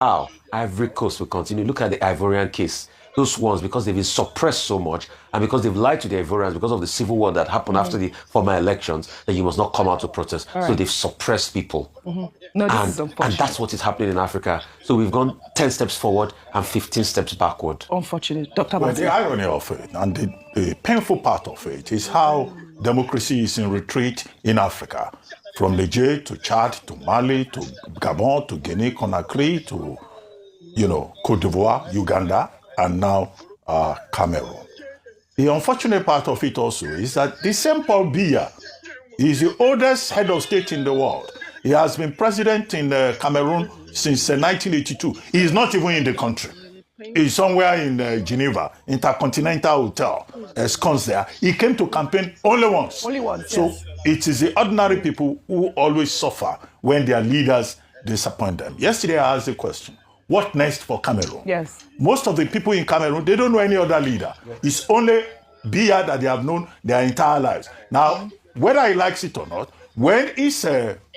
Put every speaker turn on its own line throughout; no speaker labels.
how Ivory Coast will continue. Look at the Ivorian case. Those ones, because they've been suppressed so much and because they've lied to the Ivorians because of the civil war that happened after the former elections, that you must not come out to protest. So they've suppressed people.
No, this is unfortunate.
And that's what is happening in Africa. So we've gone 10 steps forward and 15 steps backward.
Unfortunate. Dr.
Well,
Abati.
the irony of it and the painful part of it is how democracy is in retreat in Africa. From Niger to Chad to Mali to Gabon to Guinea Conakry to, Cote d'Ivoire, Uganda, and now Cameroon. The unfortunate part of it also is that the same Paul Biya is the oldest head of state in the world. He has been president in Cameroon since 1982. He is not even in the country. He's somewhere in Geneva, Intercontinental Hotel, ensconced there. He came to campaign only once.
Only once,
So
yes.
it is the ordinary people who always suffer when their leaders disappoint them. Yesterday I asked the question, what next for Cameroon?
Yes.
Most of the people in Cameroon, they don't know any other leader. It's only Biya that they have known their entire lives. Now, whether he likes it or not, when his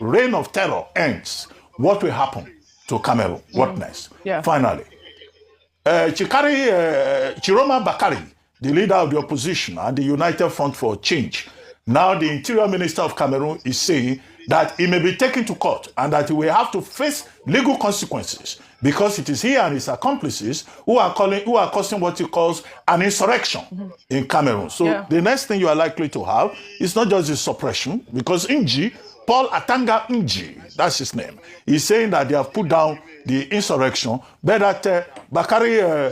reign of terror ends, what will happen to Cameroon? What next?
Yeah.
Finally, Chiroma Bakari, the leader of the opposition and the United Front for Change, now the Interior Minister of Cameroon is saying that he may be taken to court and that he will have to face legal consequences because it is he and his accomplices who are causing what he calls an insurrection in Cameroon. So the next thing you are likely to have is not just the suppression, because Paul Atanga Nji, that's his name, is saying that they have put down the insurrection, but that Bakari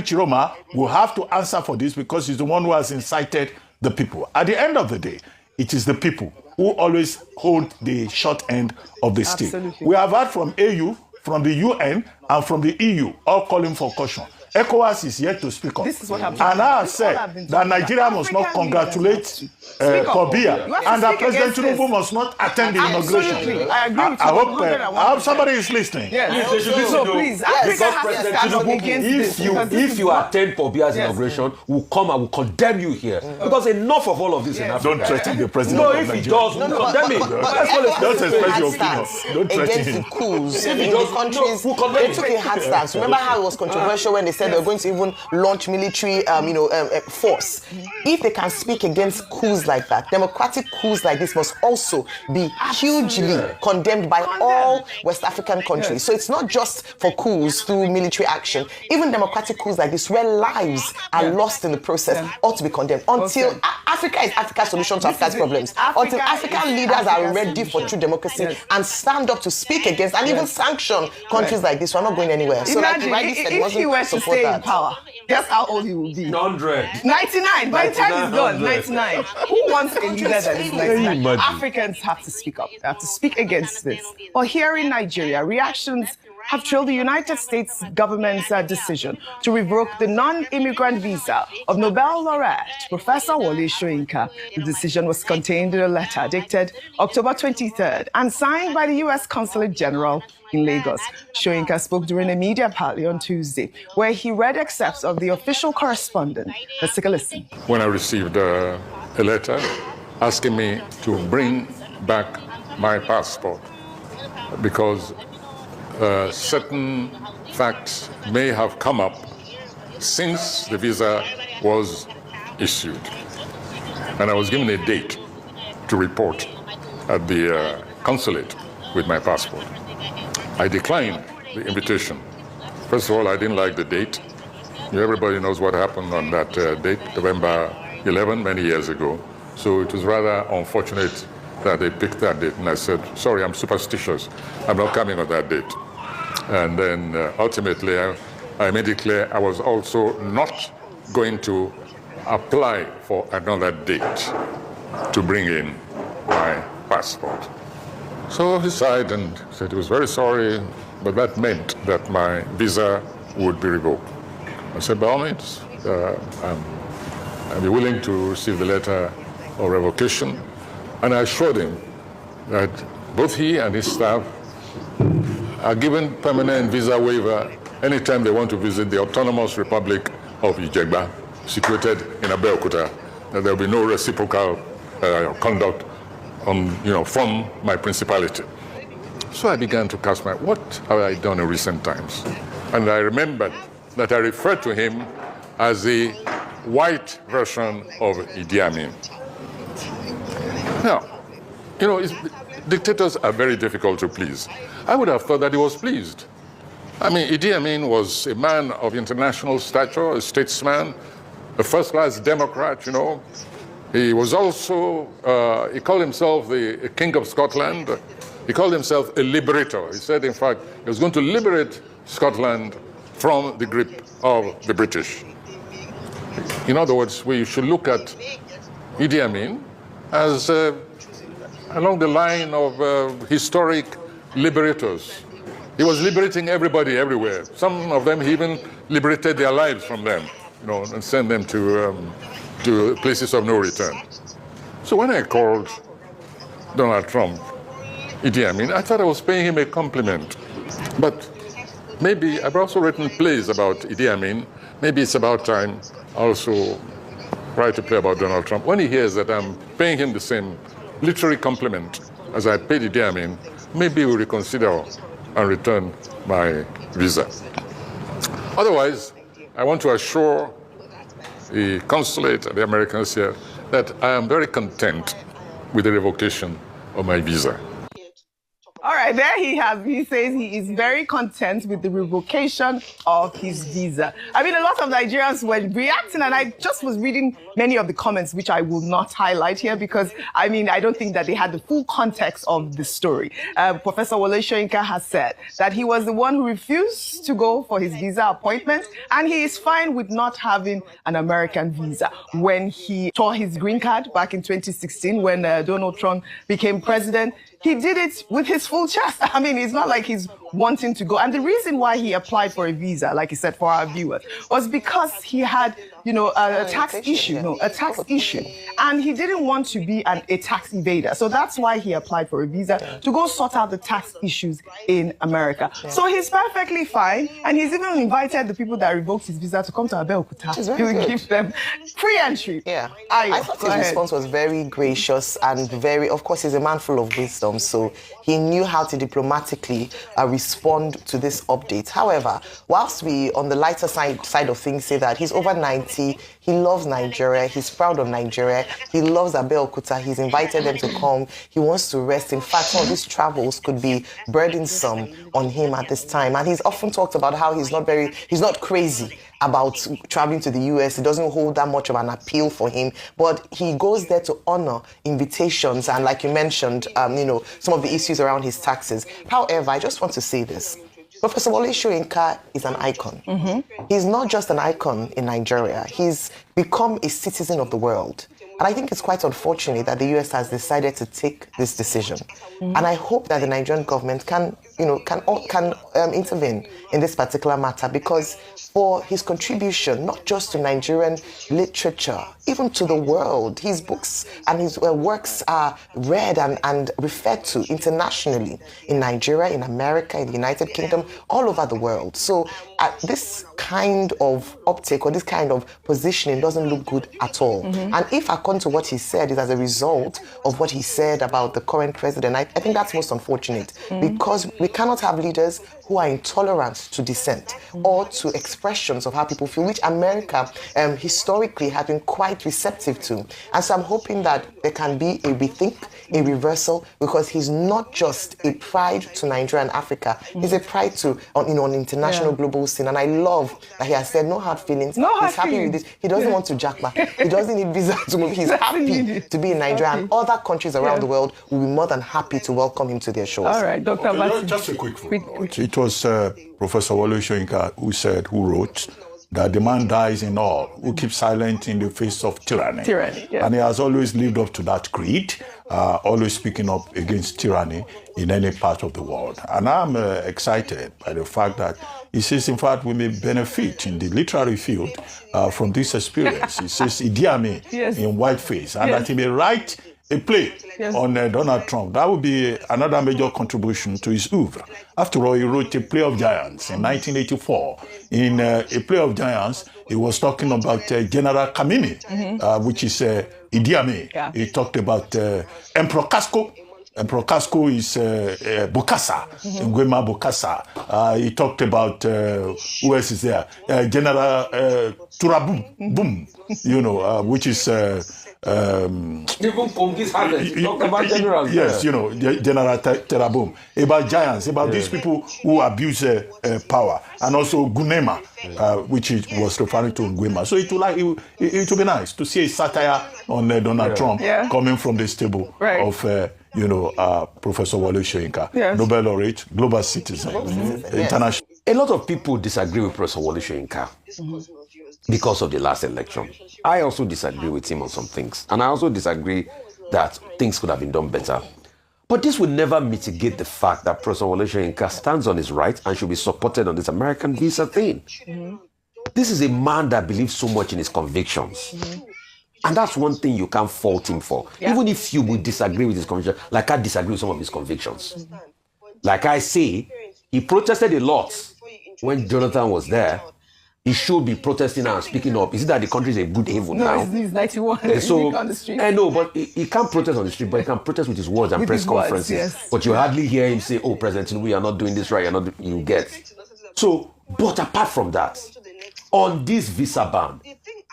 Chiroma will have to answer for this because he's the one who has incited the people. At the end of the day, it is the people who always hold the short end of the stick. We have heard from AU, from the UN, and from the EU, all calling for caution. ECOWAS is yet to speak up.
This is what I'm
and I have said that Nigeria must not congratulate Biya, and that President Tinubu must not attend the inauguration.
I agree with you.
I hope somebody is listening.
Yes. So please, Africa has to stand up against this.
If you attend Biya's inauguration, we'll come and we'll condemn you here. Because enough of all of this in Africa.
Don't threaten the president
No,
of
if he
Nigeria.
does, we'll condemn him.
Don't express your opinion. Don't threaten
against
him.
the coups in the countries. They took a hard stance. Remember how it was controversial when they said they were going to even launch military force. If they can speak against coups like that, democratic coups like this must also be hugely condemned by all West African countries. So it's not just for coups through military action. Even democratic coups like this, where lives are lost in the process, ought to be condemned. Until Africa is Africa's solution to Africa's problems. Until African leaders are ready for true democracy and stand up to speak against and even sanction countries like this, we're not going anywhere. So
imagine
like said,
if he were to stay in power, guess how old he will be?
100.
99. By the time he's gone, 99. Who wants a leader that is 99?
Imagine.
Africans have to speak up. They have to speak against this. But here in Nigeria, reactions have trailed the United States government's decision to revoke the non-immigrant visa of Nobel laureate Professor Wole Soyinka. The decision was contained in a letter dated October 23rd and signed by the U.S. Consulate General in Lagos. Soyinka spoke during a media party on Tuesday, where he read excerpts of the official correspondence. Let's take a listen.
When I received a letter asking me to bring back my passport because certain facts may have come up since the visa was issued. And I was given a date to report at the consulate with my passport. I declined the invitation. First of all, I didn't like the date. Everybody knows what happened on that date, November 11, many years ago. So it was rather unfortunate that they picked that date. And I said, sorry, I'm superstitious. I'm not coming on that date. And then ultimately, I made it clear I was also not going to apply for another date to bring in my passport. So he sighed and said he was very sorry, but that meant that my visa would be revoked. I said, by all means, I'll be willing to receive the letter of revocation. And I assured him that both he and his staff are given permanent visa waiver anytime they want to visit the Autonomous Republic of Ijegba, situated in Abeokuta, that there will be no reciprocal conduct from my principality. So I began to cast my, what have I done in recent times? And I remembered that I referred to him as the white version of Idi Amin. Now, dictators are very difficult to please. I would have thought that he was pleased. I mean, Idi Amin was a man of international stature, a statesman, a first-class Democrat, He was also, he called himself the King of Scotland. He called himself a liberator. He said, in fact, he was going to liberate Scotland from the grip of the British. In other words, we should look at Idi Amin as along the line of historic liberators. He was liberating everybody everywhere. Some of them, he even liberated their lives from them, and sent them to places of no return. So when I called Donald Trump Idi Amin, I thought I was paying him a compliment. But maybe I've also written plays about Idi Amin. Maybe it's about time I also write a play about Donald Trump. When he hears that I'm paying him the same literary compliment as I paid Idi Amin, maybe we'll reconsider and return my visa. Otherwise, I want to assure the consulate and the Americans here that I am very content with the revocation of my visa.
All right, there he says he is very content with the revocation of his visa. I mean, a lot of Nigerians were reacting, and I just was reading many of the comments, which I will not highlight here because, I mean, I don't think that they had the full context of the story. Professor Wole Soyinka has said that he was the one who refused to go for his visa appointment, and he is fine with not having an American visa. When he tore his green card back in 2016, when Donald Trump became president, he did it with his full chest. I mean, it's not like he's wanting to go. And the reason why he applied for a visa, like he said, for our viewers, was because he had, a tax issue. And he didn't want to be a tax evader. So that's why he applied for a visa, to go sort out the tax issues in America. So he's perfectly fine. And he's even invited the people that revoked his visa to come to Abeokuta. He will give them free entry.
Yeah. I thought his response was very gracious and very, of course, he's a man full of wisdom. So he knew how to diplomatically respond to this update. However, whilst we, on the lighter side of things, say that he's over 90, he loves Nigeria, he's proud of Nigeria, he loves Abeokuta, he's invited them to come, he wants to rest. In fact, some of these travels could be burdensome on him at this time. And he's often talked about how he's not crazy about traveling to the US. It doesn't hold that much of an appeal for him, but he goes there to honor invitations and, like you mentioned, some of the issues around his taxes. However, I just want to say this. Professor Wole Soyinka is an icon. Mm-hmm. He's not just an icon in Nigeria. He's become a citizen of the world. And I think it's quite unfortunate that the US has decided to take this decision. Mm-hmm. And I hope that the Nigerian government can intervene in this particular matter, because for his contribution, not just to Nigerian literature, even to the world, his books and his works are read and referred to internationally in Nigeria, in America, in the United Kingdom, all over the world. So this kind of uptake or this kind of positioning doesn't look good at all. Mm-hmm. And if, according to what he said, is as a result of what he said about the current president, I think that's most unfortunate, because we cannot have leaders who are intolerant to dissent or to expressions of how people feel, which America historically has been quite receptive to. And so I'm hoping that there can be a rethink, a reversal, because he's not just a pride to Nigeria and Africa, he's a pride to on international global scene. And I love that he has said no hard feelings. He's happy with this. He doesn't want to jack back. He doesn't need visa to move. He's happy to be in Nigeria, and other countries around the world will be more than happy to welcome him to their shores.
All right, Dr. Abati.
Just a quick footnote. It was Professor Wole Soyinka who wrote that the man dies in awe who keeps silent in the face of tyranny. And he has always lived up to that creed, always speaking up against tyranny in any part of the world. And I'm excited by the fact that he says, in fact, we may benefit in the literary field from this experience. He says Idi Amin in whiteface, and that he may write a play on Donald Trump. That would be another major contribution to his oeuvre. After all, he wrote A Play of Giants in 1984. In A Play of Giants, he was talking about General Kamini, which is Idi Amin. He talked about Emperor Casco, Emperor Casco is Bokassa, Nguema Bokassa. He talked about, who else is there? General Turabum, Boom, you know, which is...
Even Pongis Harvest, talk about generals.
Yes, you know, General Terabum, about giants, about these people who abuse power, and also Gunema, which was referring to Nguema. So it will be nice to see a satire on Donald Trump coming from the stable of, Professor Wole Soyinka, Nobel laureate, global citizen, international.
A lot of people disagree with Professor Wole Soyinka because of the last election. I also disagree with him on some things. And I also disagree that things could have been done better. But this will never mitigate the fact that Professor Wole Soyinka stands on his right and should be supported on this American visa thing. This is a man that believes so much in his convictions. And that's one thing you can't fault him for. Even if you would disagree with his convictions, like I disagree with some of his convictions. Like I say, he protested a lot when Jonathan was there. He should be protesting and speaking up. Is it that the country is a good haven now?
No, he's 91. On the street.
I know, but he can't protest on the street, but he can protest with his words and press conferences. But you hardly hear him say, oh, President Tinubu, you're not doing this right, you get. So, but apart from that, on this visa ban,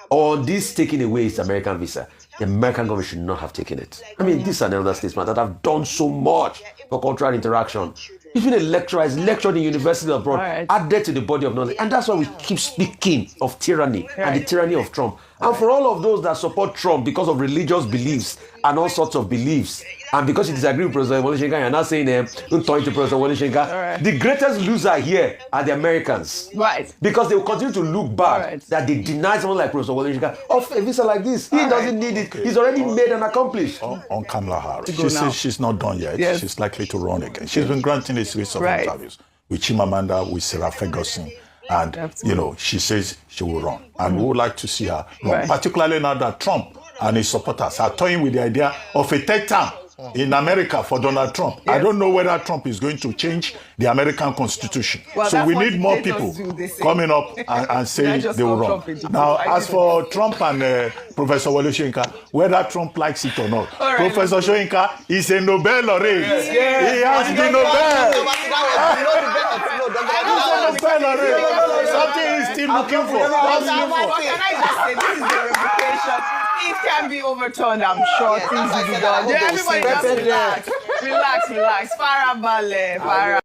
on this taking away his American visa, the American government should not have taken it. I mean, this is another statesman that have done so much for cultural interaction. He's been a lecturer, he's lectured in university abroad, added to the body of knowledge. And that's why we keep speaking of tyranny and the tyranny of Trump. And for all of those that support Trump because of religious beliefs and all sorts of beliefs, and because you disagree with Professor Wole Soyinka, you're not saying don't talk to Professor Wole Soyinka. The greatest loser here are the Americans. Because they will continue to look bad that they deny someone like Professor Wole Soyinka of a visa like this. He doesn't need it. He's already made and accomplished.
On Kamala Harris. She says she's not done yet. She's likely to run again. She's been granting a series of interviews with Chimamanda, with Sarah Ferguson. And, she says she will run. And we would like to see her run, particularly now that Trump and his supporters are toying with the idea of a third term in America for Donald Trump. I don't know whether Trump is going to change the American Constitution. So we need more people coming up and saying they will run. Now, as for Trump and Professor Wole Soyinka, whether Trump likes it or not, Professor Soyinka is a Nobel laureate. He has the Nobel. Something he's still looking for.
Can I just say, this is the reputation. It can be overturned, I'm sure. Things will be done. Everybody just relax. Relax. Farabale.